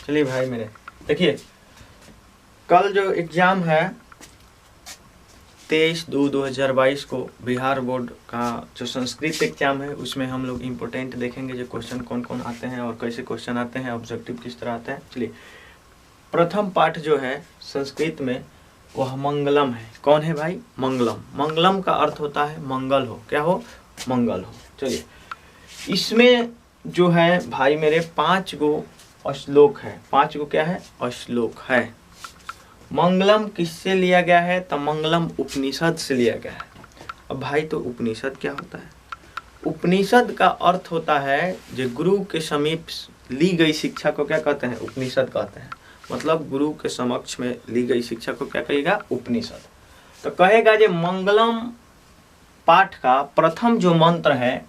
चलिए भाई मेरे, देखिए कल जो एग्जाम है 23/2/2022 को बिहार बोर्ड का जो संस्कृत एग्जाम है उसमें हम लोग इम्पोर्टेंट देखेंगे जो क्वेश्चन कौन कौन आते हैं और कैसे क्वेश्चन आते हैं, ऑब्जेक्टिव किस तरह आते हैं। चलिए प्रथम पाठ जो है संस्कृत में वह मंगलम है। कौन है भाई? मंगलम। मंगलम का अर्थ होता है मंगल हो। क्या हो? मंगल हो। चलिए इसमें जो है भाई मेरे 5 गो श्लोक है। 5 गो क्या है? श्लोक है। मंगलम किससे लिया गया है? तो मंगलम उपनिषद से लिया गया है। अब भाई तो उपनिषद क्या होता है? उपनिषद का अर्थ होता है जो गुरु के समीप ली गई शिक्षा को क्या कहते हैं? उपनिषद कहते हैं। मतलब गुरु के समक्ष में ली गई शिक्षा को क्या कहेगा? उपनिषद। तो कहेगा जो मंगलम पाठ का प्रथम जो मंत्र है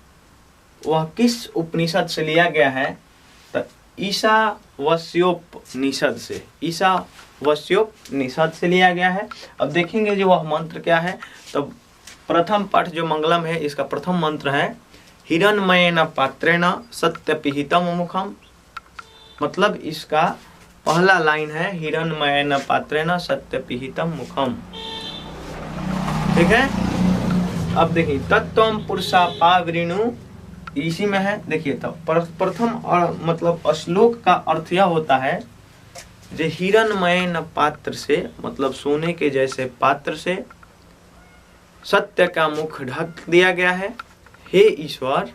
वह किस उपनिषद से लिया गया है? तो ईशावास्योपनिषद से, ईशावास्योपनिषद से लिया गया है। अब देखेंगे जो वह मंत्र क्या है। तो प्रथम पाठ जो मंगलम है इसका प्रथम मंत्र है हिरण्मयेन पात्रेण सत्यपिहितम मुखम। मतलब इसका पहला लाइन है हिरण्मयेन पात्रेण सत्यपिहितम मुखम। ठीक है। अब देखिए तत्त्वम पुरुषा पावृणु इसी में है। देखिए तो प्रथम और मतलब श्लोक का अर्थ यह होता है जो हिरण्मयेन पात्र से, मतलब सोने के जैसे पात्र से सत्य का मुख ढक दिया गया है। हे ईश्वर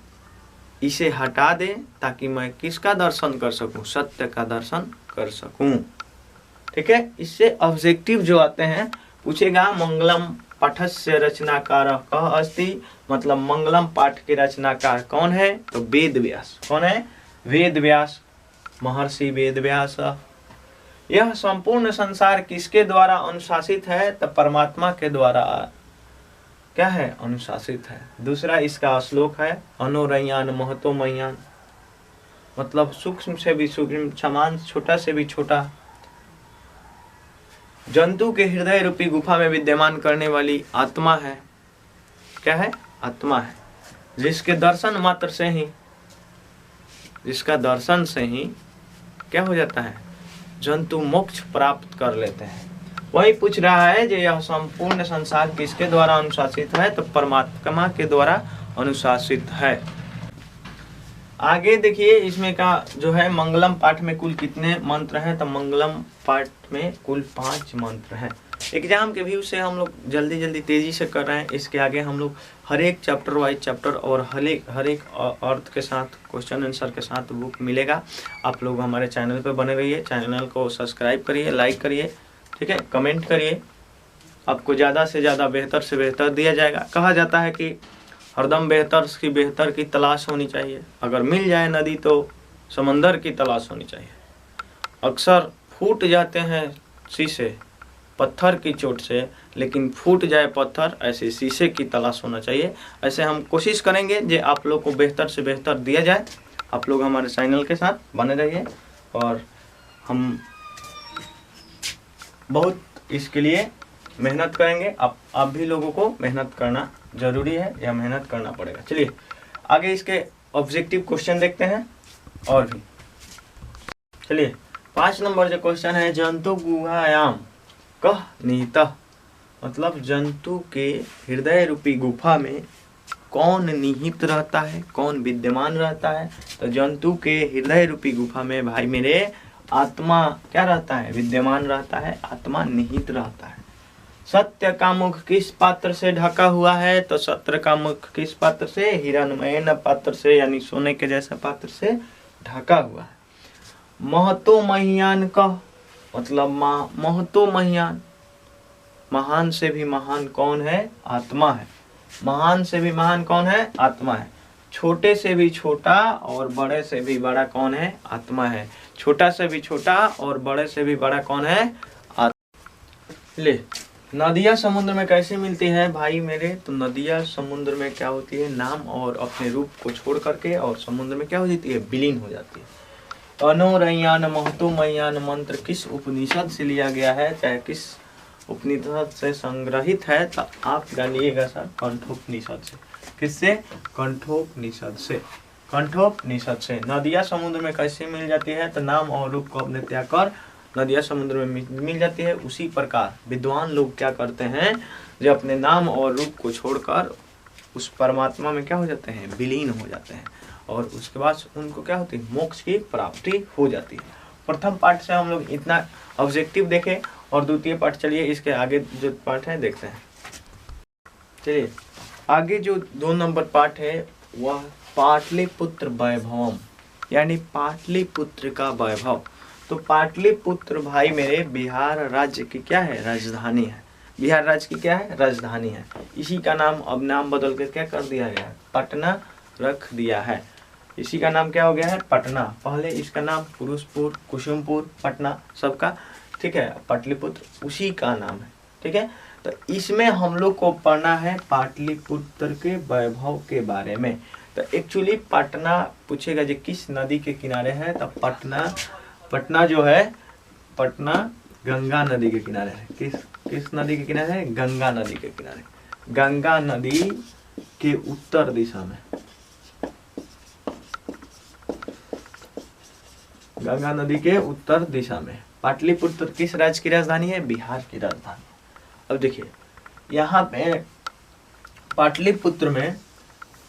इसे हटा दे ताकि मैं किसका दर्शन कर सकूं? सत्य का दर्शन कर सकूं। ठीक है। इससे ऑब्जेक्टिव जो आते हैं पूछेगा मंगलम पाठस्य रचनाकार कः अस्ति। मतलब मंगलम पाठ के रचनाकार कौन है? तो वेद व्यास। कौन है? वेद व्यास, महर्षि वेद व्यास। यह संपूर्ण संसार किसके द्वारा अनुशासित है? तो परमात्मा के द्वारा क्या है? अनुशासित है। दूसरा इसका श्लोक है अनुरयान महतो मयान। मतलब सूक्ष्म से भी सूक्ष्म, समान छोटा से भी छोटा जंतु के हृदय रूपी गुफा में विद्यमान करने वाली आत्मा है। क्या है? आत्मा है। जिसके दर्शन मात्र से ही, जिसका दर्शन से ही क्या हो जाता है? जंतु मोक्ष प्राप्त कर लेते हैं। वही पूछ रहा है जो यह संपूर्ण संसार किसके द्वारा अनुशासित है? तो परमात्मा के द्वारा अनुशासित है। आगे देखिए इसमें का जो है मंगलम पाठ में कुल कितने मंत्र हैं? तो मंगलम पाठ में कुल 5 मंत्र हैं। एग्जाम के व्यू से हम लोग जल्दी तेजी से कर रहे हैं। इसके आगे हम लोग हर एक चैप्टर वाइज चैप्टर और हर एक अर्थ के साथ क्वेश्चन आंसर के साथ बुक मिलेगा। आप लोग हमारे चैनल पे बने रहिए। चैनल को सब्सक्राइब करिए, लाइक करिए, ठीक है, कमेंट करिए। आपको ज़्यादा से ज़्यादा बेहतर से बेहतर दिया जाएगा। कहा जाता है कि हरदम बेहतर की तलाश होनी चाहिए। अगर मिल जाए नदी तो समंदर की तलाश होनी चाहिए। अक्सर फूट जाते हैं शीशे पत्थर की चोट से, लेकिन फूट जाए पत्थर ऐसे शीशे की तलाश होना चाहिए। ऐसे हम कोशिश करेंगे जो आप लोग को बेहतर से बेहतर दिया जाए। आप लोग हमारे चैनल के साथ बने रहिए और हम बहुत इसके लिए मेहनत करेंगे। आप भी लोगों को मेहनत करना जरूरी है, या मेहनत करना पड़ेगा। चलिए आगे इसके ऑब्जेक्टिव क्वेश्चन देखते हैं और भी। चलिए 5 नंबर जो क्वेश्चन है जंतु गुहायाम कः निहितः। मतलब जंतु के हृदय रूपी गुफा में कौन निहित रहता है, कौन विद्यमान रहता है? तो जंतु के हृदय रूपी गुफा में भाई मेरे आत्मा क्या रहता है? विद्यमान रहता है, आत्मा निहित रहता है। सत्य का मुख किस पात्र से ढका हुआ है? तो सत्य का मुख किस पात्र से? हिरण्मयेन पात्र से, यानी सोने के जैसा पात्र से ढका हुआ है। महतो मह्यान का मतलब महतो मह्यान, महान से भी महान कौन है? आत्मा है। महान से भी महान कौन है? आत्मा है। छोटे से भी छोटा और बड़े से भी बड़ा कौन है? आत्मा है। छोटा से भी छोटा और बड़े से भी बड़ा कौन है? आत्मा। ले नदियाँ समुद्र में कैसे मिलती है भाई मेरे? तो नदियाँ समुद्र में क्या होती है? नाम और अपने रूप को छोड़ करके और समुद्र में क्या हो जाती है? विलीन हो जाती है। अनुरयान महतो मह्यान मंत्र किस उपनिषद से लिया गया है, चाहे किस उपनिषद से संग्रहित है? तो आप जानिएगा सर कंठोपनिषद से। किससे? कंठोपनिषद से। कंठोपनिषद से। नदियाँ समुद्र में कैसे मिल जाती है, तो नाम और रूप को अपने त्याग कर नदियाँ समुद्र में मिल जाती है। उसी प्रकार विद्वान लोग क्या करते हैं, जो अपने नाम और रूप को छोड़कर उस परमात्मा में क्या हो जाते हैं, विलीन हो जाते हैं, और उसके बाद उनको क्या होती है, मोक्ष की प्राप्ति हो जाती है। प्रथम पाठ से हम लोग इतना ऑब्जेक्टिव देखे, और द्वितीय पाठ चलिए इसके आगे जो पाठ है देखते हैं। चलिए आगे जो 2 नंबर पाठ है वह पाटलिपुत्र वैभवम, यानी पाटलिपुत्र का वैभव। तो पाटलिपुत्र भाई मेरे बिहार राज्य की क्या है, राजधानी है। बिहार राज्य की क्या है, राजधानी है। इसी का नाम अब नाम बदल कर क्या कर दिया गया है, पटना रख दिया है। इसी का नाम क्या हो गया है, पटना। पहले इसका नाम पुरुषपुर, कुसुमपुर, पटना सबका, ठीक है, पाटलिपुत्र उसी का नाम है, ठीक है। तो इसमें हम लोग को पढ़ना है पाटलिपुत्र के वैभव के बारे में। तो एक्चुअली पटना पूछेगा जो किस नदी के किनारे है, तो पटना जो है, पटना गंगा नदी के किनारे है। किस नदी के किनारे है, गंगा नदी के किनारे। गंगा नदी के उत्तर दिशा में, गंगा नदी के उत्तर दिशा में पाटलिपुत्र किस राज्य की राजधानी है, बिहार की राजधानी। अब देखिए यहाँ पे पाटलिपुत्र में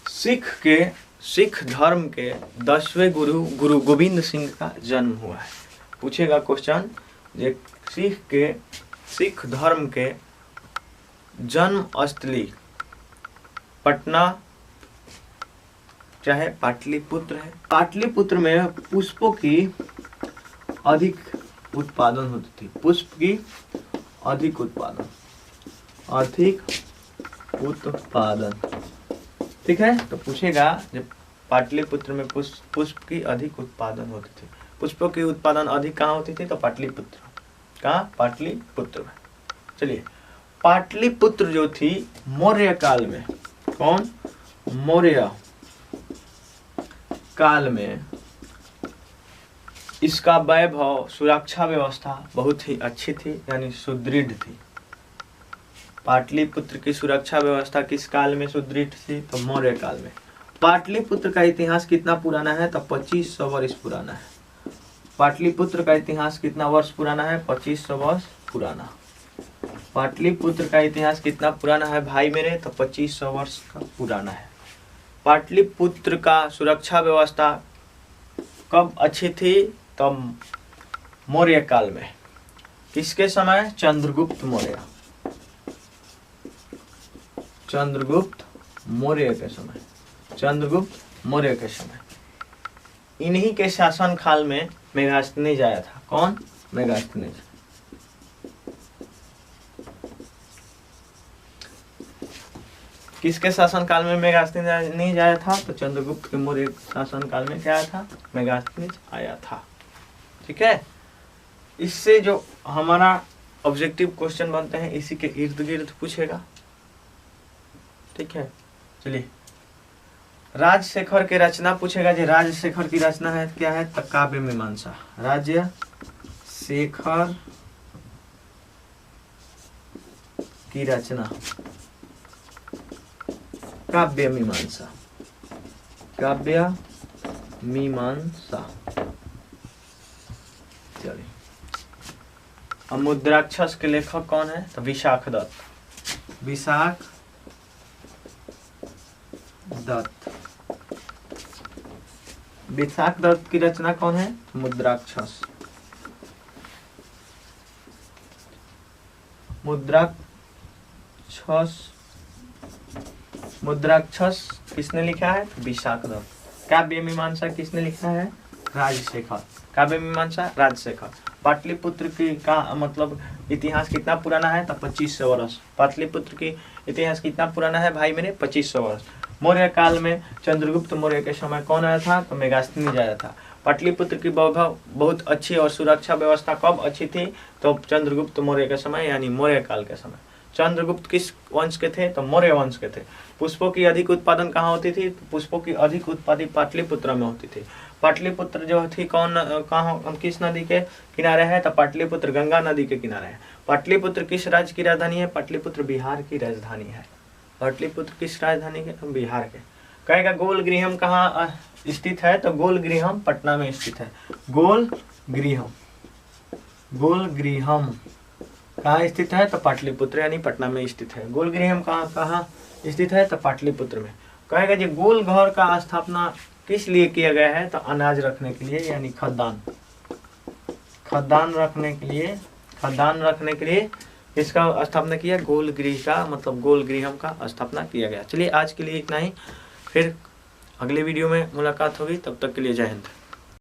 सिख धर्म के 10वें गुरु गोविंद सिंह का जन्म हुआ है। पूछेगा क्वेश्चन, जे सिख धर्म के जन्म स्थली पटना चाहे पाटलिपुत्र है। पाटलिपुत्र में पुष्पों की अधिक उत्पादन होती थी, पुष्प की अधिक उत्पादन, ठीक है। तो पूछेगा जब पाटलिपुत्र में पुष्प की अधिक उत्पादन होती थी, पुष्पों की उत्पादन अधिक कहाँ होती थी, तो पाटलिपुत्र। कहाँ, पाटलिपुत्र में। चलिए पाटलिपुत्र जो थी मौर्य काल में, कौन, मौर्य काल में इसका वैभव, सुरक्षा व्यवस्था बहुत ही अच्छी थी, यानी सुदृढ़ थी। पाटलिपुत्र की सुरक्षा व्यवस्था किस काल में सुदृढ़ थी, तो मौर्य काल में। पाटलिपुत्र का इतिहास कितना पुराना है, तो 2500 वर्ष पुराना है। पाटलिपुत्र का इतिहास कितना वर्ष पुराना है, 2500 वर्ष पुराना। पाटलिपुत्र का इतिहास कितना पुराना है भाई मेरे, तो 2500 वर्ष का पुराना है। पाटलिपुत्र का सुरक्षा व्यवस्था कब अच्छी थी, तब मौर्य काल में। किसके समय, चंद्रगुप्त मौर्य, चंद्रगुप्त मौर्य के समय, चंद्रगुप्त मौर्य के समय। इन्हीं के शासन काल में मेगास्थनीज आया था। कौन, मेगास्थनीज। किसके शासन काल में मेगास्थनीज आया था, तो चंद्रगुप्त के मौर्य शासन काल में क्या आया था, मेगास्थनीज आया था, ठीक है। इससे जो हमारा ऑब्जेक्टिव क्वेश्चन बनते हैं इसी के इर्द गिर्द पूछेगा, ठीक है। चलिए राजशेखर की रचना पूछेगा, जो राजशेखर की रचना है क्या है, तो काव्य मीमांसा। राजशेखर की रचना काव्य मीमांसा, काव्य मीमांसा। चलिए अब मुद्राक्षस के लेखक कौन है, तो विशाख दत्त। विशाख दत्त, विशाख दत्त की रचना कौन है, मुद्राक्षस। मुद्राक्षस किसने लिखा है, विशाख दत्त। काव्य मीमांसा किसने लिखा है, राजशेखर। काव्य मीमांसा राजशेखर। पाटलिपुत्र की का मतलब इतिहास कितना पुराना है, तो 2500 वर्ष। पाटलिपुत्र की इतिहास कितना पुराना है भाई मेरे, 2500 वर्ष। मौर्य काल में चंद्रगुप्त मौर्य के समय कौन आया था, तो मेगास्थनीज आया था। पाटलिपुत्र की वैभव बहुत अच्छी और सुरक्षा व्यवस्था कब अच्छी थी, तो चंद्रगुप्त मौर्य के समय, यानी मौर्य काल के समय। चंद्रगुप्त किस वंश के थे, तो मौर्य वंश के थे। पुष्पों की अधिक उत्पादन कहाँ होती थी, पुष्पों की अधिक उत्पादन पाटलिपुत्र में होती थी। पाटलिपुत्र जो थी कहाँ, किस नदी के किनारे है, तो पाटलिपुत्र गंगा नदी के किनारे है। पाटलिपुत्र किस राज्य की राजधानी है, पाटलिपुत्र बिहार की राजधानी है। पाटलिपुत्र किस राजधानी के, बिहार के। कहेगा गोल गृहम कहाँ स्थित है, तो गोल गृहम पटना में स्थित है। गोल गृहम कहाँ स्थित है, तो पाटलिपुत्र यानी पटना में स्थित है। गोल गृहम कहाँ स्थित है, तो पाटलिपुत्र में। कहेगा जी गोल घर का स्थापना किस लिए किया गया है, तो अनाज रखने के लिए यानी खदान रखने के लिए इसका स्थापना किया। गोल गृह का मतलब गोल गृहम का स्थापना किया गया। चलिए आज के लिए इतना ही, फिर अगले वीडियो में मुलाकात होगी, तब तक के लिए जय हिंद।